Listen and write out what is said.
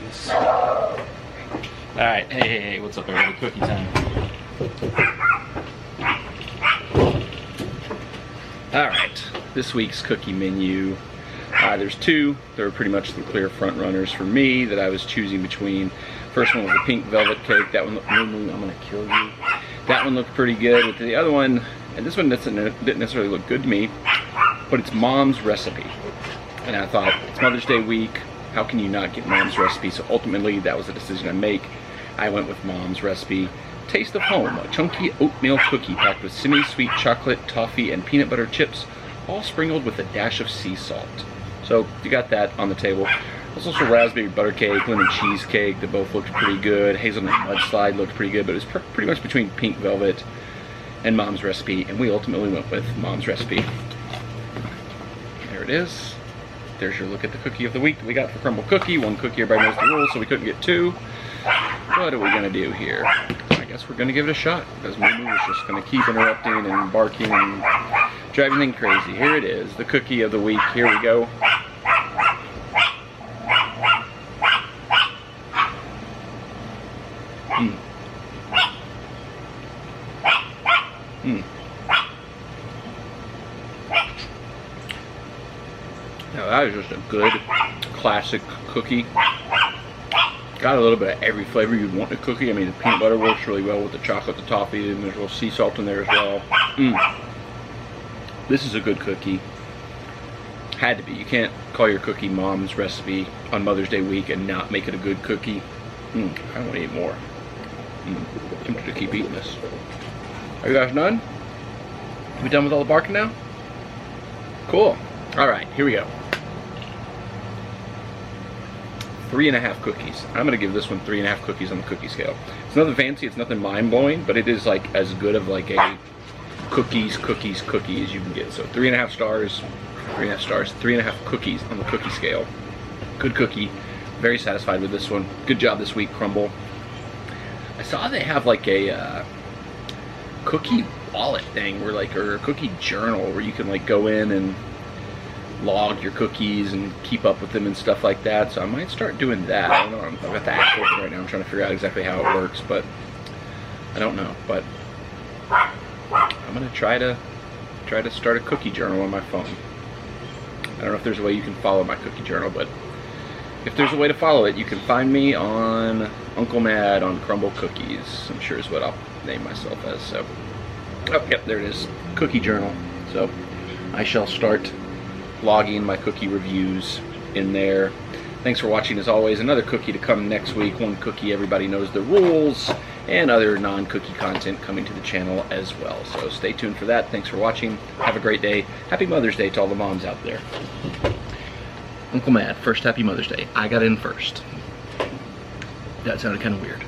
cookies. Alright, hey, what's up everybody? Cookie time. Alright, this week's cookie menu. There's two. They're pretty much the clear front runners for me that I was choosing between. First one was the pink velvet cake. That one, I'm gonna kill you. That one looked pretty good. But the other one, and this one didn't necessarily look good to me, but it's Mom's Recipe. And I thought, it's Mother's Day week, how can you not get Mom's Recipe? So ultimately, that was the decision I make. I went with Mom's Recipe. Taste of Home, a chunky oatmeal cookie packed with semi-sweet chocolate, toffee, and peanut butter chips, all sprinkled with a dash of sea salt. So you got that on the table. There's also raspberry butter cake, lemon cheesecake that both looked pretty good. Hazelnut mudslide looked pretty good, but it was pretty much between pink velvet and Mom's Recipe, and we ultimately went with Mom's Recipe. There it is. There's your look at the cookie of the week that we got for Crumbl Cookie. One cookie, everybody knows the rules, so we couldn't get two. What are we gonna do here? I guess we're gonna give it a shot, because Moo is just gonna keep interrupting and barking and driving things crazy. Here it is, the cookie of the week. Here we go. Now that is just a good classic cookie. Got a little bit of every flavor you'd want in a cookie. I mean, the peanut butter works really well with the chocolate, the toffee, and there's a little sea salt in there as well. This is a good cookie. Had to be. You can't call your cookie Mom's Recipe on Mother's Day week and not make it a good cookie. I want to eat more. Tempted to keep eating this. Are you guys done? Are we done with all the barking now? Cool. All right, here we go. 3.5 cookies. I'm gonna give this one 3.5 cookies on the cookie scale. It's nothing fancy, it's nothing mind-blowing, but it is like as good of like a cookie as you can get. So 3.5 stars, 3.5 cookies on the cookie scale. Good cookie. Very satisfied with this one. Good job this week, Crumbl. I saw they have like a cookie wallet thing where like, or a cookie journal where you can like go in and log your cookies and keep up with them and stuff like that. So I might start doing that. I don't know. I've got the app open right now. I'm trying to figure out exactly how it works, but I don't know. But I'm gonna try to start a cookie journal on my phone. I don't know if there's a way you can follow my cookie journal, but if there's a way to follow it, you can find me on Uncle Mad on Crumbl Cookies. I'm sure is what I'll name myself as. So, oh, yep, there it is. Cookie journal. So I shall start logging my cookie reviews in there. Thanks for watching as always. Another cookie to come next week. One cookie, everybody knows the rules, and other non-cookie content coming to the channel as well. So stay tuned for that. Thanks for watching. Have a great day. Happy Mother's Day to all the moms out there. Uncle Mad, first Happy Mother's Day. I got in first. That sounded kind of weird.